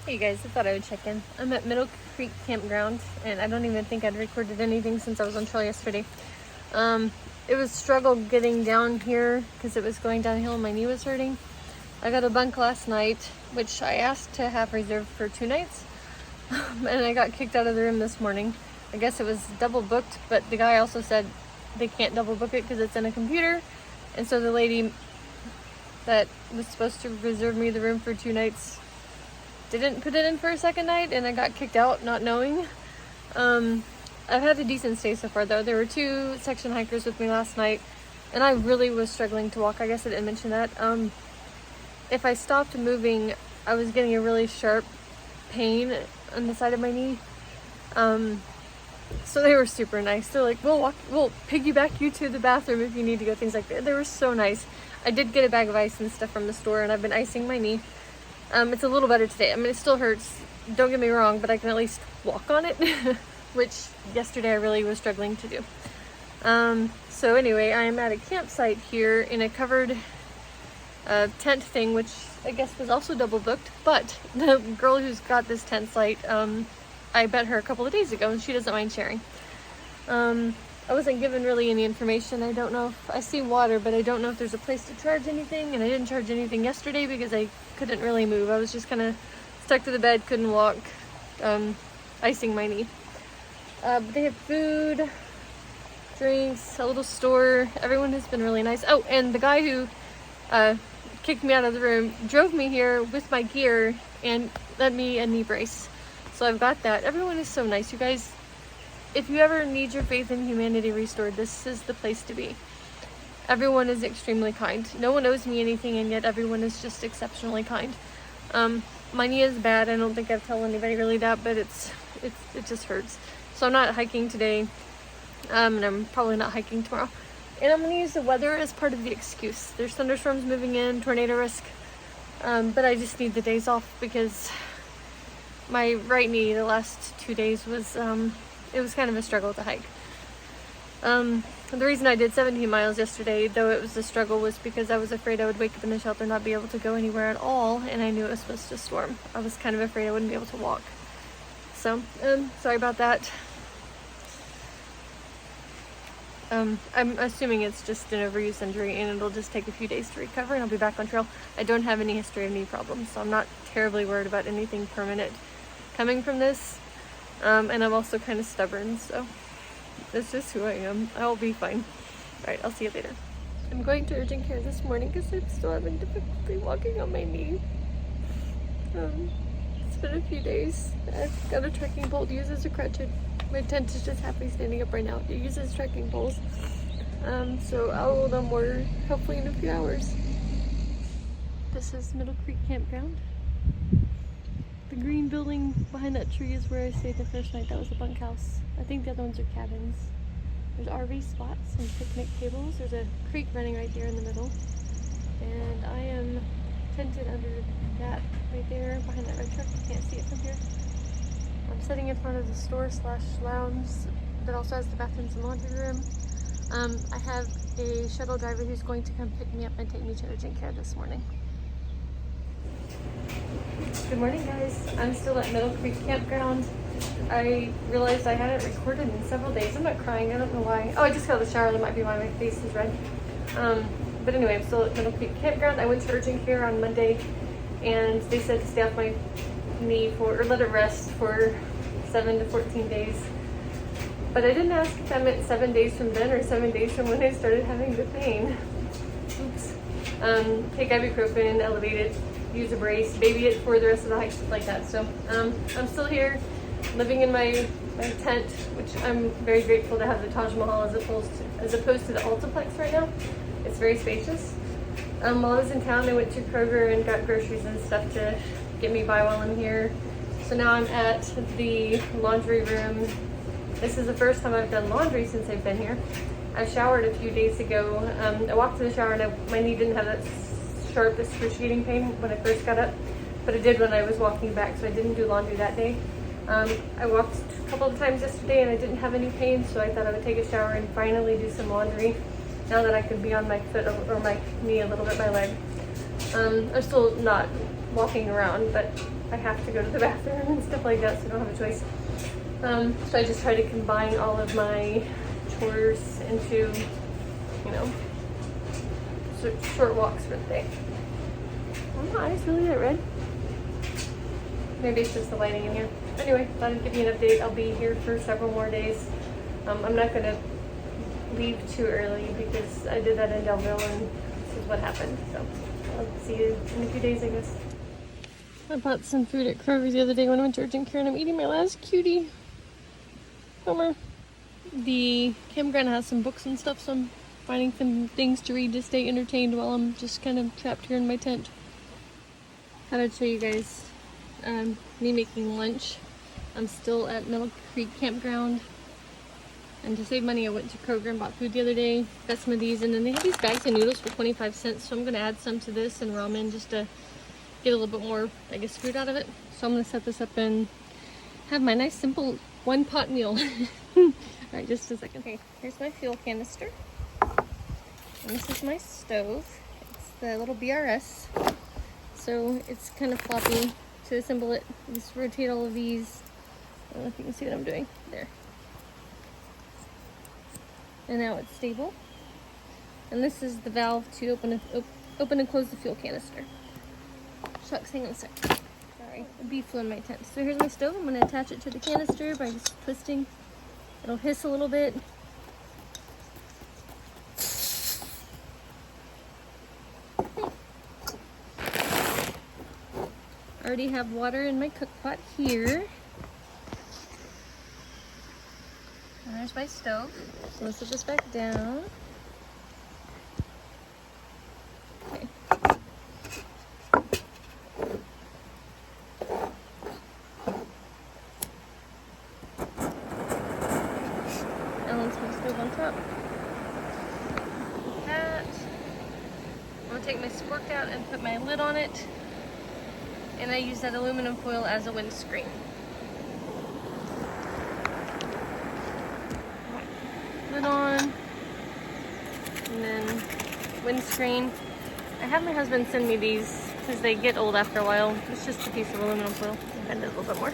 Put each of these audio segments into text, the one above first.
Hey guys, I thought I would check in. I'm at Middle Creek Campground, and I don't even think I'd recorded anything since I was on trail yesterday. It was a struggle getting down here because it was going downhill and my knee was hurting. I got a bunk last night, which I asked to have reserved for 2 nights, and I got kicked out of the room this morning. I guess it was double booked, but the guy also said they can't double book it because it's in a computer, and so the lady that was supposed to reserve me the room for 2 nights didn't put it in for a second night, and I got kicked out not knowing. I've had a decent stay so far though. There were 2 section hikers with me last night, and I really was struggling to walk. I guess I didn't mention that. If I stopped moving, I was getting a really sharp pain on the side of my knee. So they were super nice. They're like, we'll piggyback you to the bathroom if you need to go, things like that. They were so nice. I did get a bag of ice and stuff from the store, and I've been icing my knee. It's a little better today. I mean, it still hurts, don't get me wrong, but I can at least walk on it, which yesterday I really was struggling to do. So anyway, I'm at a campsite here in a covered tent thing, which I guess was also double booked, but the girl who's got this tent site, I met her a couple of days ago, and she doesn't mind sharing. I wasn't given really any information. I don't know if I see water, but I don't know if there's a place to charge anything, and I didn't charge anything yesterday because I couldn't really move. I was just kind of stuck to the bed, couldn't walk, icing my knee. But they have food, drinks, a little store. Everyone has been really nice. Oh, and the guy who kicked me out of the room drove me here with my gear and lent me a knee brace. So I've got that. Everyone is so nice, you guys. If you ever need your faith in humanity restored, this is the place to be. Everyone is extremely kind. No one owes me anything, and yet everyone is just exceptionally kind. My knee is bad. I don't think I've told anybody really that, but it just hurts. So I'm not hiking today, and I'm probably not hiking tomorrow. And I'm going to use the weather as part of the excuse. There's thunderstorms moving in, tornado risk, but I just need the days off because my right knee the last 2 days was it was kind of a struggle to hike. The reason I did 17 miles yesterday, though it was a struggle, was because I was afraid I would wake up in the shelter and not be able to go anywhere at all, and I knew it was supposed to storm. I was kind of afraid I wouldn't be able to walk. So, sorry about that. I'm assuming it's just an overuse injury, and it'll just take a few days to recover, and I'll be back on trail. I don't have any history of knee problems, so I'm not terribly worried about anything permanent coming from this. And I'm also kind of stubborn, so that's just who I am. I'll be fine. Alright, I'll see you later. I'm going to urgent care this morning because I'm still having difficulty walking on my knee. It's been a few days. I've got a trekking pole to use as a crutch. My tent is just happily standing up right now. It uses trekking poles. So I'll know more hopefully in a few hours. This is Middle Creek Campground. The green building behind that tree is where I stayed the first night. That was a bunkhouse. I think the other ones are cabins. There's RV spots and picnic tables. There's a creek running right there in the middle. And I am tented under that right there behind that red truck. You can't see it from here. I'm sitting in front of the store/lounge that also has the bathrooms and laundry room. I have a shuttle driver who's going to come pick me up and take me to urgent care this morning. Good morning, guys. I'm still at Middle Creek Campground. I realized I hadn't recorded in several days. I'm not crying, I don't know why. Oh, I just got out of the shower, that might be why my face is red. But anyway, I'm still at Middle Creek Campground. I went to urgent care on Monday, and they said to stay off my knee or let it rest for 7 to 14 days. But I didn't ask if that meant 7 days from then or 7 days from when I started having the pain. Oops. Take ibuprofen, elevate it, use a brace, baby it for the rest of the hike, like that. So I'm still here, living in my tent, which I'm very grateful to have the Taj Mahal as opposed to the Altaplex right now. It's very spacious. While I was in town, I went to Kroger and got groceries and stuff to get me by while I'm here. So now I'm at the laundry room. This is the first time I've done laundry since I've been here. I showered a few days ago. I walked to the shower and my knee didn't have that sharp, excruciating pain when I first got up, but it did when I was walking back, so I didn't do laundry that day. I walked a couple of times yesterday and I didn't have any pain, so I thought I would take a shower and finally do some laundry now that I could be on my foot or my knee a little bit, my leg. I'm still not walking around, but I have to go to the bathroom and stuff like that, so I don't have a choice. So I just try to combine all of my chores into, you know, short walks for the day. Are my eyes really that red? Maybe it's just the lighting in here. Anyway, thought I'd give you an update. I'll be here for several more days. I'm not going to leave too early because I did that in Delville and this is what happened. So I'll see you in a few days, I guess. I bought some food at Kroger's the other day when I went to urgent care and I'm eating my last cutie. Homer. The campground has some books and stuff, so I'm finding some things to read to stay entertained while I'm just kind of trapped here in my tent. Thought I'd show you guys me making lunch. I'm still at Middle Creek Campground. And to save money, I went to Kroger and bought food the other day. Got some of these, and then they have these bags of noodles for 25 cents. So I'm going to add some to this and ramen just to get a little bit more, I guess, food out of it. So I'm going to set this up and have my nice, simple one-pot meal. Alright, just a second. Okay, here's my fuel canister. And this is my stove. It's the little BRS. So it's kind of floppy. To assemble it, just rotate all of these. I don't know if you can see what I'm doing. There. And now it's stable. And this is the valve to open and close the fuel canister. Shucks, hang on a sec. Sorry, a bee flew in my tent. So here's my stove. I'm going to attach it to the canister by just twisting. It'll hiss a little bit. I already have water in my cook pot here. And there's my stove. So let's put this back down. Okay. And let's put the stove on top. Like that. I'm gonna take my spork out and put my lid on it. And I use that aluminum foil as a windscreen. Lid on, and then windscreen. I have my husband send me these because they get old after a while. It's just a piece of aluminum foil. Bend it a little bit more.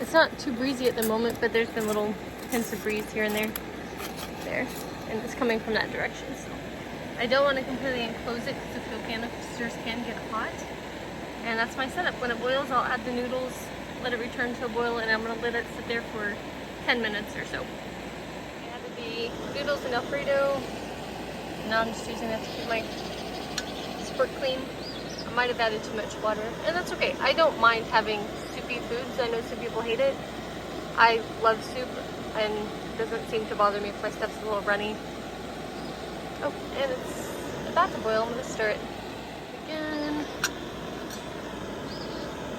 It's not too breezy at the moment, but there's been little hints of breeze here and there. There, and it's coming from that direction. So I don't want to completely enclose it because the fuel canisters can get hot. And that's my setup. When it boils, I'll add the noodles, let it return to a boil, and I'm going to let it sit there for 10 minutes or so. I added the noodles in Alfredo. Now I'm just using that to keep my sport clean. I might have added too much water, and that's okay. I don't mind having soupy foods. I know some people hate it. I love soup, and it doesn't seem to bother me if my stuff's a little runny. Oh, and it's about to boil. I'm going to stir it again.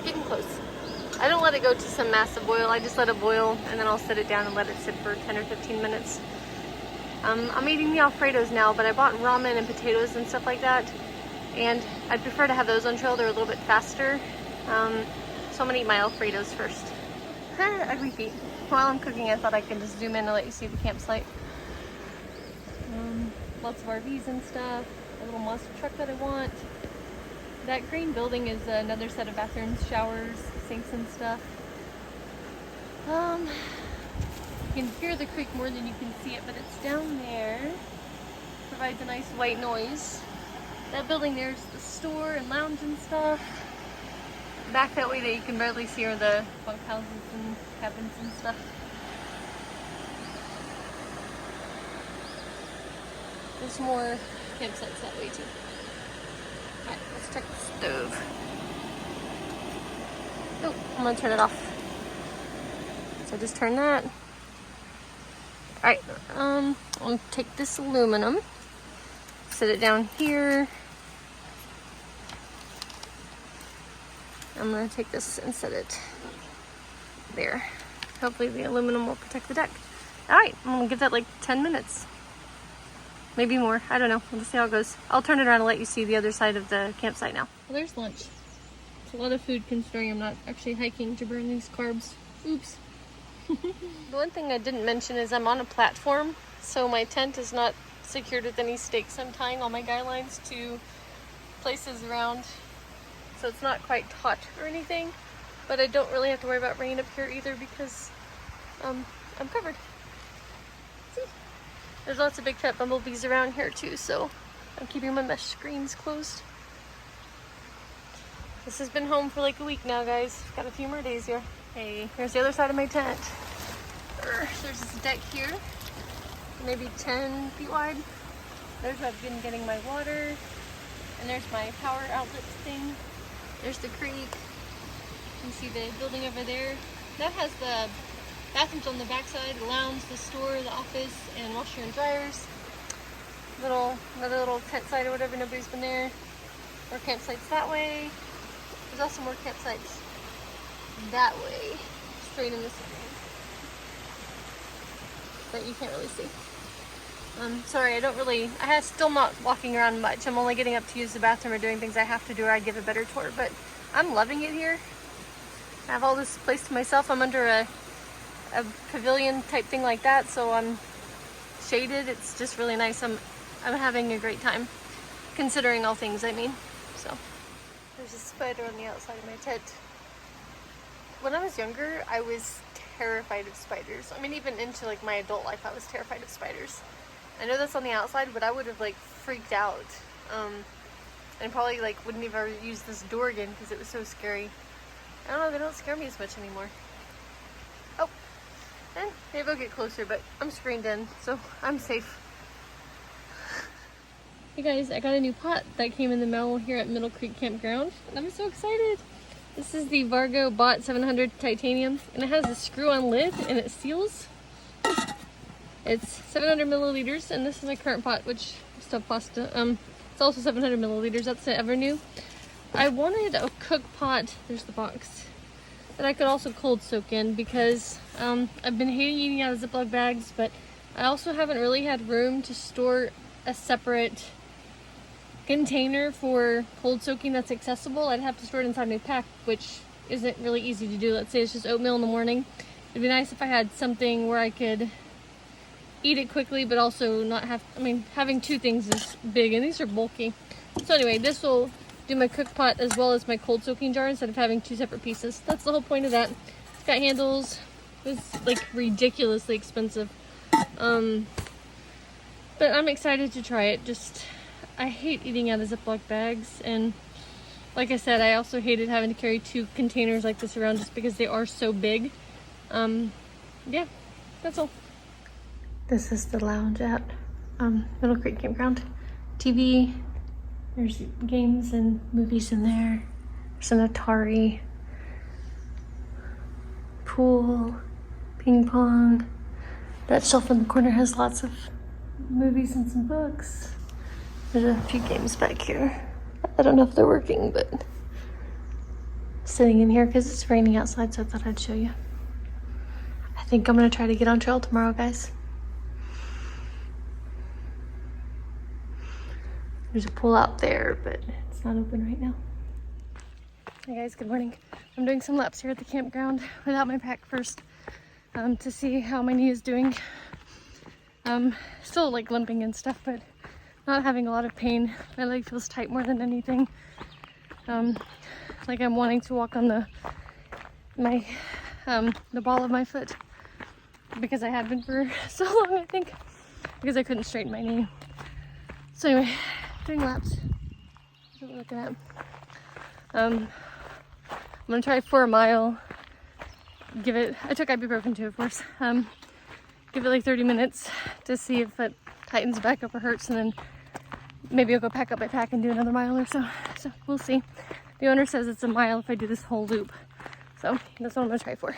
Getting close. I don't let it go to some massive boil. I just let it boil and then I'll set it down and let it sit for 10 or 15 minutes. I'm eating the Alfredos now, but I bought ramen and potatoes and stuff like that, and I'd prefer to have those on trail. They're a little bit faster. So I'm gonna eat my Alfredos first. Ugly feet. While I'm cooking, I thought I could just zoom in and let you see the campsite. Lots of RVs and stuff. A little monster truck that I want. That green building is another set of bathrooms, showers, sinks and stuff. You can hear the creek more than you can see it, but it's down there. Provides a nice white noise. That building there is the store and lounge and stuff. Back that way that you can barely see are the bunkhouses and cabins and stuff. There's more campsites that way too. Alright, let's check the stove. Oh, I'm gonna turn it off. So just turn that. Alright, I'm gonna take this aluminum, set it down here. I'm gonna take this and set it there. Hopefully the aluminum will protect the deck. Alright, I'm gonna give that like 10 minutes. Maybe more. I don't know. We'll just see how it goes. I'll turn it around and let you see the other side of the campsite now. Well, there's lunch. It's a lot of food considering I'm not actually hiking to burn these carbs. Oops. The one thing I didn't mention is I'm on a platform, so my tent is not secured with any stakes. I'm tying all my guy lines to places around. so it's not quite hot or anything. But I don't really have to worry about rain up here either because I'm covered. See? There's lots of big fat bumblebees around here too, so I'm keeping my mesh screens closed. This has been home for like a week now, guys. Got a few more days here. Hey, here's the other side of my tent. There's this deck here, maybe 10 feet wide. There's where I've been getting my water. And there's my power outlet thing. There's the creek. You can see the building over there. That has the bathrooms on the backside, the lounge, the store, the office, and washer and dryers. Another little tent site or whatever, nobody's been there. More campsites that way. There's also more campsites that way, straight in this area. But you can't really see. Sorry, I still not walking around much. I'm only getting up to use the bathroom or doing things I have to do or I'd give a better tour, but I'm loving it here. I have all this place to myself. I'm under a pavilion type thing like that, so I'm shaded. It's just really nice. I'm having a great time, considering all things, I mean. So there's a spider on the outside of my tent. When I was younger, I was terrified of spiders. I mean, even into like my adult life, I was terrified of spiders. I know that's on the outside, but I would have like freaked out, and probably like wouldn't even use this door again because it was so scary. I don't know, they don't scare me as much anymore. Oh, and maybe I'll get closer, but I'm screened in, so I'm safe. Hey guys, I got a new pot that came in the mail here at Middle Creek Campground, and I'm so excited. This is the Vargo Bot 700 titanium, and it has a screw-on lid, and it seals. It's 700 milliliters, and this is my current pot, which is still pasta. It's also 700 milliliters. That's the Ever New. I wanted a cook pot. There's the box that I could also cold soak in because I've been hating eating out of Ziploc bags, but I also haven't really had room to store a separate container for cold soaking that's accessible. I'd have to store it inside my pack, which isn't really easy to do. Let's say it's just oatmeal in the morning. It'd be nice if I had something where I could eat it quickly, but also not have, having two things is big, and these are bulky. So anyway, this will do my cook pot as well as my cold soaking jar instead of having two separate pieces. That's the whole point of that. It's got handles. It's like ridiculously expensive. But I'm excited to try it. I hate eating out of Ziploc bags, and like I said, I also hated having to carry two containers like this around just because they are so big. Yeah, that's all. This is the lounge at Middle Creek Campground. TV, there's games and movies in there. There's an Atari, pool, ping pong. That shelf in the corner has lots of movies and some books. There's a few games back here. I don't know if they're working, but sitting in here because it's raining outside, so I thought I'd show you. I think I'm gonna try to get on trail tomorrow, guys. There's a pool out there, but it's not open right now. Hey guys, good morning. I'm doing some laps here at the campground without my pack first to see how my knee is doing. Still like limping and stuff, but not having a lot of pain. My leg feels tight more than anything. Like I'm wanting to walk on the ball of my foot because I have been for so long, I think, because I couldn't straighten my knee. So anyway, doing laps. That's what we're looking at. I'm gonna try for a mile. I took ibuprofen too, of course. Give it like 30 minutes to see if it tightens back up or hurts, and then maybe I'll go pack up my pack and do another mile or so. So we'll see. The owner says it's a mile if I do this whole loop. So that's what I'm gonna try for.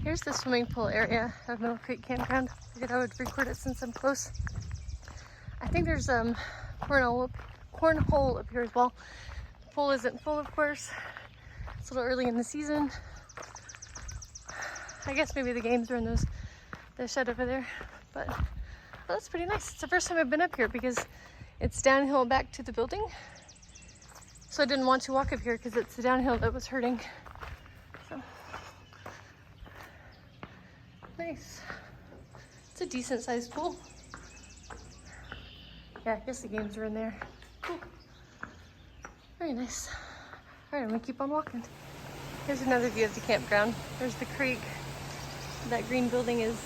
Here's the swimming pool area of Middle Creek Campground. I figured I would record it since I'm close. I think there's cornhole up here as well. The pool isn't full, of course. It's a little early in the season. I guess maybe the games are in the shed over there, but well, that's pretty nice. It's the first time I've been up here because it's downhill back to the building. So I didn't want to walk up here because it's the downhill that was hurting. So nice. It's a decent sized pool. Yeah, I guess the games are in there. Cool. Very nice. All right, I'm gonna keep on walking. Here's another view of the campground. There's the creek. That green building is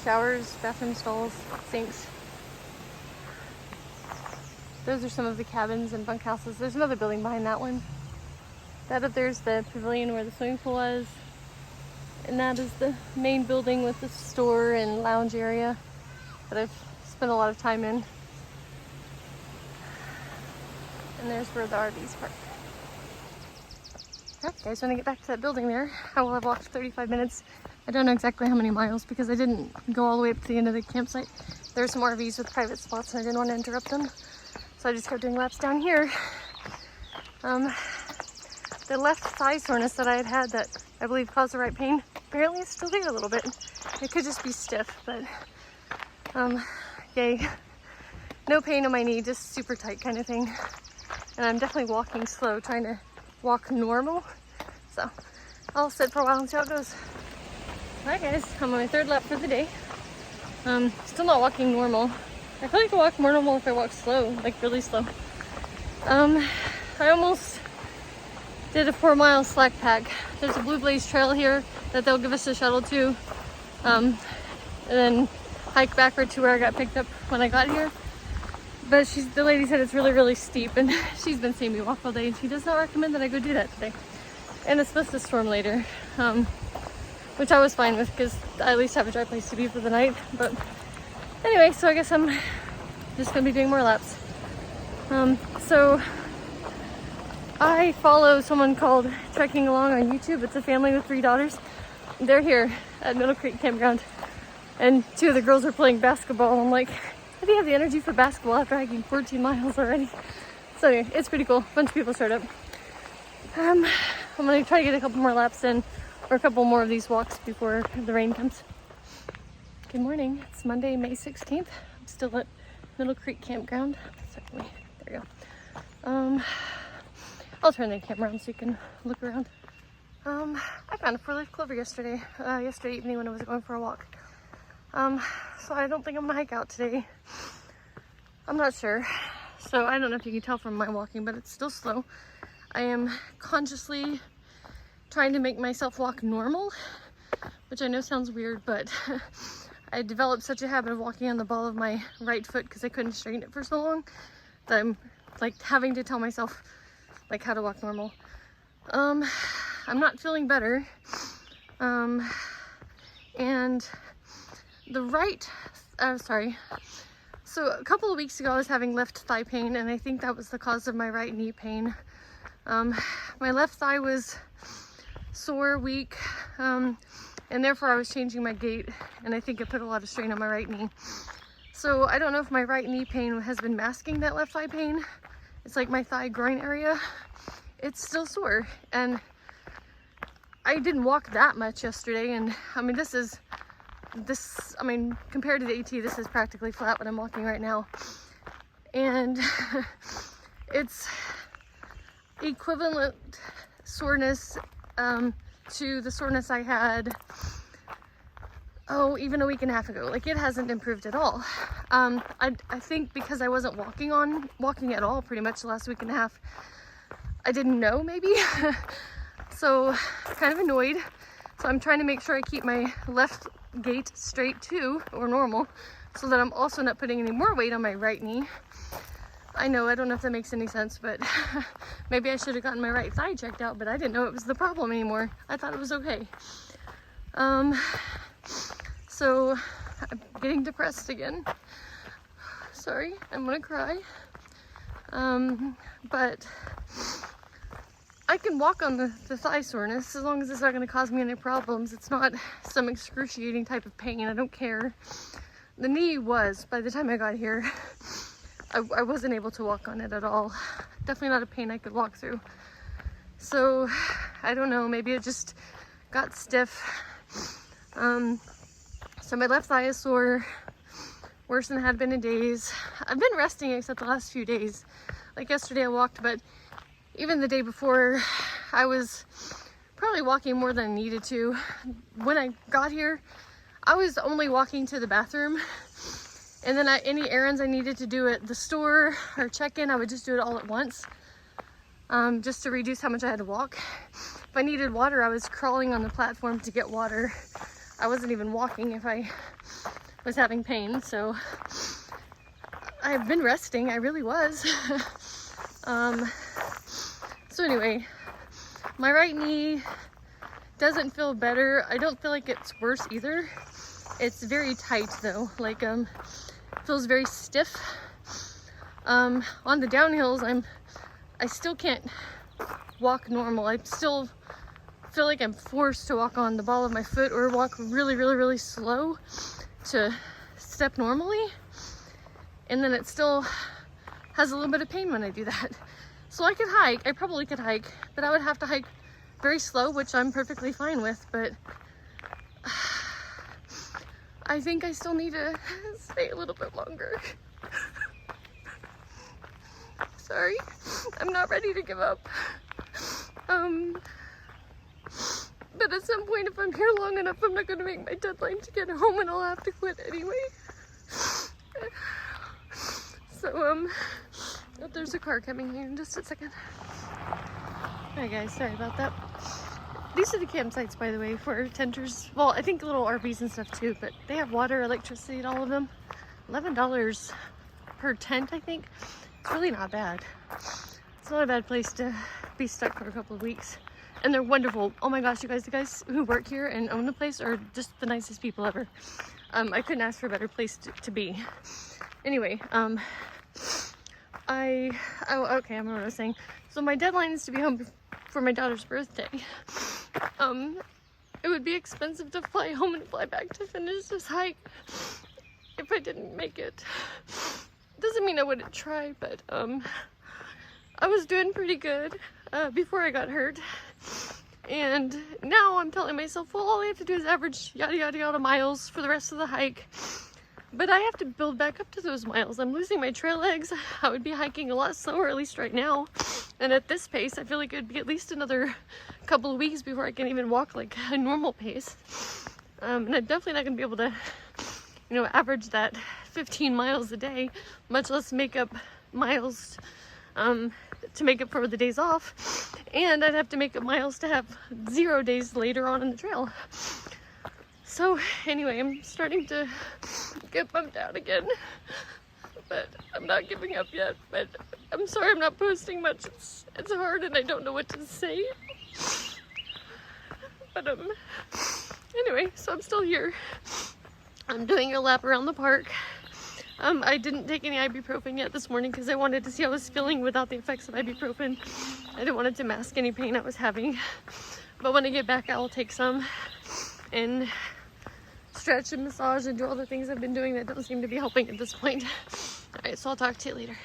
showers, bathroom stalls, sinks. Those are some of the cabins and bunkhouses. There's another building behind that one. That up there is the pavilion where the swimming pool was. And that is the main building with the store and lounge area that I've spent a lot of time in. And there's where the RVs park. Okay, guys, when I get back to that building there, I will have walked 35 minutes. I don't know exactly how many miles because I didn't go all the way up to the end of the campsite. There are some RVs with private spots and I didn't want to interrupt them. So I just kept doing laps down here. The left thigh soreness that I had that I believe caused the right pain, apparently it's still there a little bit. It could just be stiff, but yay. No pain in my knee, just super tight kind of thing. And I'm definitely walking slow, trying to walk normal. So I'll sit for a while and see how it goes. Alright guys, I'm on my third lap for the day. Still not walking normal. I feel like I walk more normal if I walk slow, like really slow. I almost did a 4-mile slack pack. There's a Blue Blaze trail here that they'll give us a shuttle to. And then hike backward to where I got picked up when I got here. But the lady said it's really, really steep and she's been seeing me walk all day and she does not recommend that I go do that today. And it's supposed to storm later, which I was fine with because I at least have a dry place to be for the night. But anyway, so I guess I'm just gonna be doing more laps. So I follow someone called Trekking Along on YouTube. It's a family with 3 daughters. They're here at Middle Creek Campground and 2 of the girls are playing basketball. I'm like, how do you have the energy for basketball after hiking 14 miles already? So anyway, it's pretty cool. A bunch of people showed up. I'm gonna try to get a couple more laps in or a couple more of these walks before the rain comes. Good morning. It's Monday, May 16th. I'm still at Middle Creek Campground. There we go. I'll turn the camera on so you can look around. I found a 4-leaf clover yesterday evening when I was going for a walk. So I don't think I'm gonna hike out today. I'm not sure. So I don't know if you can tell from my walking, but it's still slow. I am consciously trying to make myself walk normal, which I know sounds weird, but I developed such a habit of walking on the ball of my right foot because I couldn't straighten it for so long that I'm like having to tell myself like how to walk normal. I'm not feeling better. And the right, so a couple of weeks ago I was having left thigh pain and I think that was the cause of my right knee pain. My left thigh was sore, weak, and therefore I was changing my gait and I think it put a lot of strain on my right knee. So I don't know if my right knee pain has been masking that left thigh pain. It's like my thigh groin area. It's still sore and I didn't walk that much yesterday and I mean compared to the AT, this is practically flat when I'm walking right now. And it's equivalent soreness to the soreness I had, even a week and a half ago. Like it hasn't improved at all. I think because I wasn't walking at all pretty much the last week and a half, I didn't know maybe. So kind of annoyed. So I'm trying to make sure I keep my left gait straight too, or normal, so that I'm also not putting any more weight on my right knee. I know, I don't know if that makes any sense, but maybe I should have gotten my right thigh checked out, but I didn't know it was the problem anymore. I thought it was okay. So I'm getting depressed again. Sorry, I'm gonna cry. But I can walk on the thigh soreness as long as it's not going to cause me any problems. It's not some excruciating type of pain. I don't care. The knee was, by the time I got here, I wasn't able to walk on it at all. Definitely not a pain I could walk through. So I don't know, maybe it just got stiff. So my left thigh is sore, worse than it had been in days. I've been resting except the last few days. Like yesterday I walked, but even the day before, I was probably walking more than I needed to. When I got here, I was only walking to the bathroom, and then any errands I needed to do at the store or check-in, I would just do it all at once. just to reduce how much I had to walk. If I needed water, I was crawling on the platform to get water. I wasn't even walking if I was having pain, so I've been resting, I really was. So anyway, my right knee doesn't feel better. I don't feel like it's worse either. It's very tight though, like feels very stiff. On the downhills, I still can't walk normal. I still feel like I'm forced to walk on the ball of my foot or walk really slow to step normally. And then it still has a little bit of pain when I do that. So I could hike, I probably could hike, but I would have to hike very slow, which I'm perfectly fine with, but I think I still need to stay a little bit longer. Sorry, I'm not ready to give up. But at some point, if I'm here long enough, I'm not gonna make my deadline to get home and I'll have to quit anyway. So, oh, there's a car coming here in just a second. Alright guys, sorry about that. These are the campsites, by the way, for tenters. Well, I think little RVs and stuff too, but they have water, electricity, and all of them. $11 per tent, I think. It's really not bad. It's not a bad place to be stuck for a couple of weeks. And they're wonderful. Oh my gosh, you guys, the guys who work here and own the place are just the nicest people ever. I couldn't ask for a better place to be. Anyway, oh, okay, I remember what I was saying. So my deadline is to be home for my daughter's birthday. It would be expensive to fly home and fly back to finish this hike if I didn't make it. Doesn't mean I wouldn't try, but I was doing pretty good before I got hurt. And now I'm telling myself, well, all I have to do is average yada miles for the rest of the hike. But I have to build back up to those miles. I'm losing my trail legs. I would be hiking a lot slower, at least right now. And at this pace, I feel like it would be at least another couple of weeks before I can even walk like a normal pace. And I'm definitely not gonna be able to, you know, average that 15 miles a day, much less make up miles to make up for the days off. And I'd have to make up miles to have 0 days later on in the trail. So anyway, I'm starting to get bummed out again, but I'm not giving up yet. But I'm sorry I'm not posting much. It's hard and I don't know what to say. But anyway, so I'm still here. I'm doing a lap around the park. I didn't take any ibuprofen yet this morning because I wanted to see how I was feeling without the effects of ibuprofen. I didn't want it to mask any pain I was having. But when I get back, I will take some and stretch and massage and do all the things I've been doing that don't seem to be helping at this point. All right, so I'll talk to you later.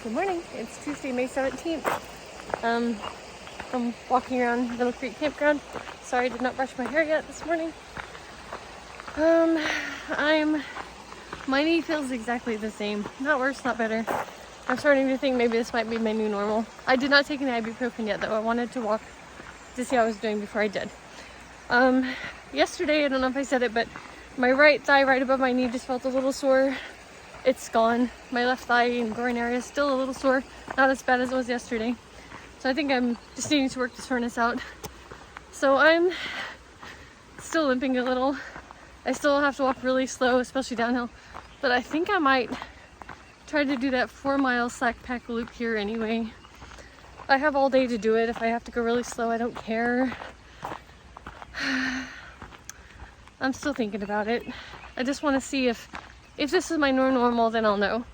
Good morning. It's Tuesday, May 17th. I'm walking around Middle Creek Campground. Sorry I did not brush my hair yet this morning. My knee feels exactly the same. Not worse, not better. I'm starting to think maybe this might be my new normal. I did not take any ibuprofen yet though. I wanted to walk to see how I was doing before I did. Yesterday, I don't know if I said it, but my right thigh right above my knee just felt a little sore. It's gone. My left thigh and groin area is still a little sore. Not as bad as it was yesterday. So I think I'm just needing to work the soreness out. So I'm still limping a little. I still have to walk really slow, especially downhill. But I think I might try to do that 4-mile slack pack loop here anyway. I have all day to do it. If I have to go really slow, I don't care. I'm still thinking about it. I just want to see if this is my new normal, then I'll know.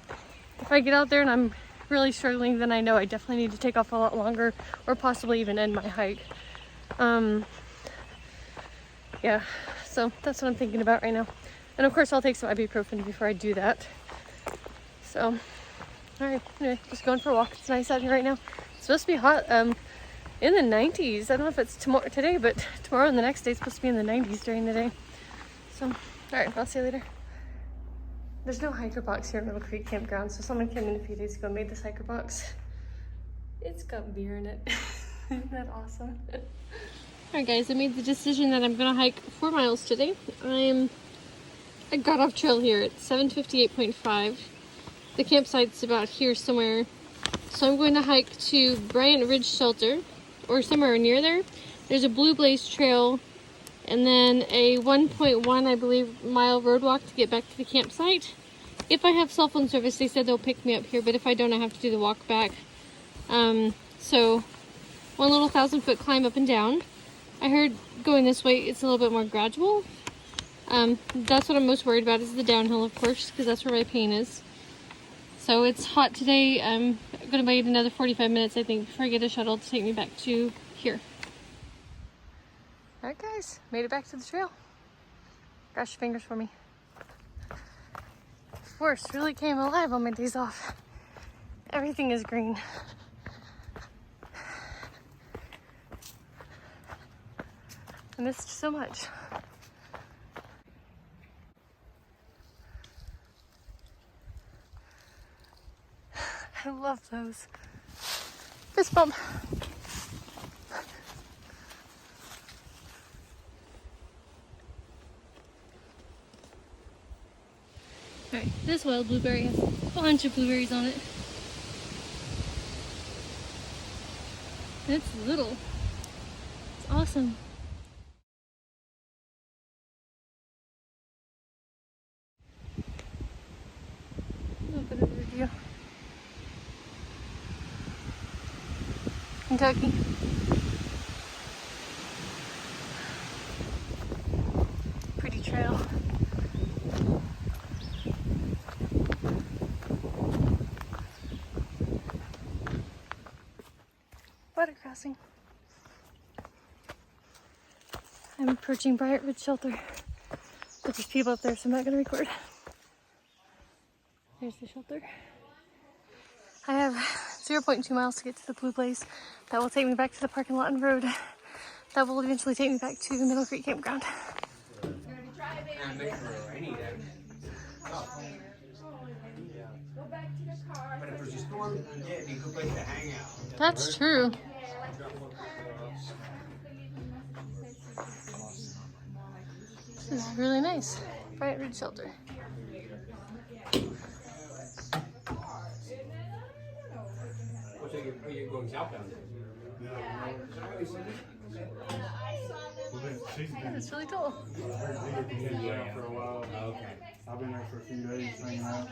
If I get out there and I'm really struggling, then I know I definitely need to take off a lot longer or possibly even end my hike. Yeah, so that's what I'm thinking about right now. And of course I'll take some ibuprofen before I do that. So, alright, anyway, just going for a walk. It's nice out here right now. It's supposed to be hot, in the 90s. I don't know if it's today, but tomorrow and the next day it's supposed to be in the 90s during the day. So, alright, I'll see you later. There's no hiker box here at Middle Creek Campground, so someone came in a few days ago and made this hiker box. It's got beer in it. Isn't that awesome? Alright guys, I made the decision that I'm gonna hike 4 miles today. I'm I got off trail here at 758.5. The campsite's about here somewhere. So I'm going to hike to Brightwood Shelter, or somewhere near there. There's a Blue Blaze trail, and then a 1.1, I believe, mile road walk to get back to the campsite. If I have cell phone service, they said they'll pick me up here, but if I don't, I have to do the walk back. So one little 1,000-foot climb up and down. I heard going this way, it's a little bit more gradual. That's what I'm most worried about, is the downhill, of course, because that's where my pain is. So it's hot today. I'm going to wait another 45 minutes, I think, before I get a shuttle to take me back to here. All right, guys, made it back to the trail. Cross your fingers for me. The forest really came alive on my days off. Everything is green. I missed so much. I love those. Fist bump. Alright, this wild blueberry has a bunch of blueberries on it. And it's little. It's awesome. A little bit of a review. Kentucky. Pretty trail. Water crossing. I'm approaching Brightwood Shelter, but there's people up there, so I'm not going to record. There's the shelter. I have 0.2 miles to get to the Blue Blaze. That will take me back to the parking lot and road. That will eventually take me back to the Middle Creek Campground. That's true. This is really nice. Brightwood Shelter. You're going southbound. It's really cool. Yeah, for a while. Okay. I've been there for a few days hanging out.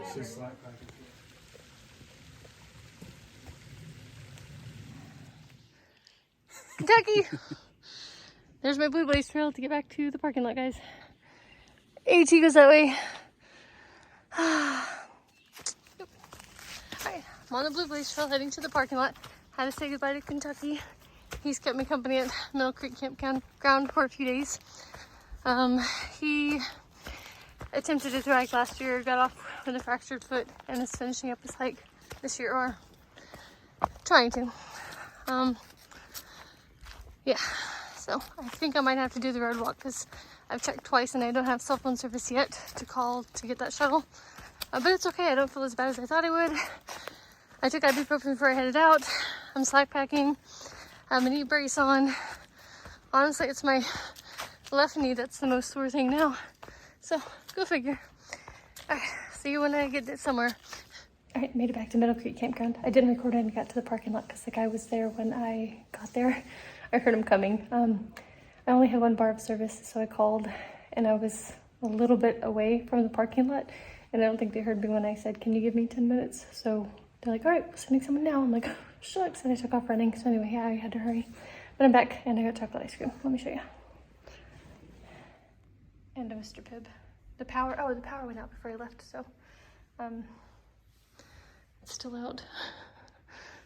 It's just slack packing. Kentucky! There's my Blue Blaze trail to get back to the parking lot, guys. AT goes that way. Alright, I'm on the Blue Blaze trail heading to the parking lot. Had to say goodbye to Kentucky. He's kept me company at Middle Creek Campground for a few days. He attempted to hike last year, got off with a fractured foot, and is finishing up his hike this year, or trying to. Yeah, so I think I might have to do the road walk because I've checked twice and I don't have cell phone service yet to call to get that shuttle. But it's okay, I don't feel as bad as I thought I would. I took ibuprofen before I headed out. I'm slack packing. I have a knee brace on. Honestly, it's my left knee that's the most sore thing now. So, go figure. Alright, see you when I get it somewhere. Alright, made it back to Middle Creek Campground. I didn't record when I got to the parking lot because the guy was there when I got there. I heard him coming. I only had one bar of service, so I called, and I was a little bit away from the parking lot, and I don't think they heard me when I said, can you give me 10 minutes? So they're like, all right, we're sending someone now. I'm like, oh, shucks, and I took off running. So anyway, yeah, I had to hurry. But I'm back, and I got chocolate ice cream. Let me show you. And a Mr. Pibb. The power went out before I left, so it's still out.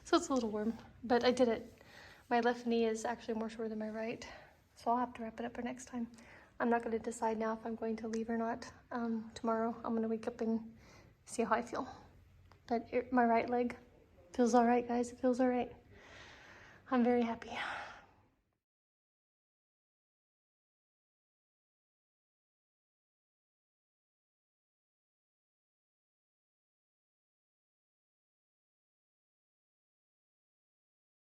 So it's a little warm, but I did it. My left knee is actually more sore than my right, so I'll have to wrap it up for next time. I'm not going to decide now if I'm going to leave or not. Tomorrow I'm going to wake up and see how I feel. But my right leg feels all right, guys. It feels all right. I'm very happy.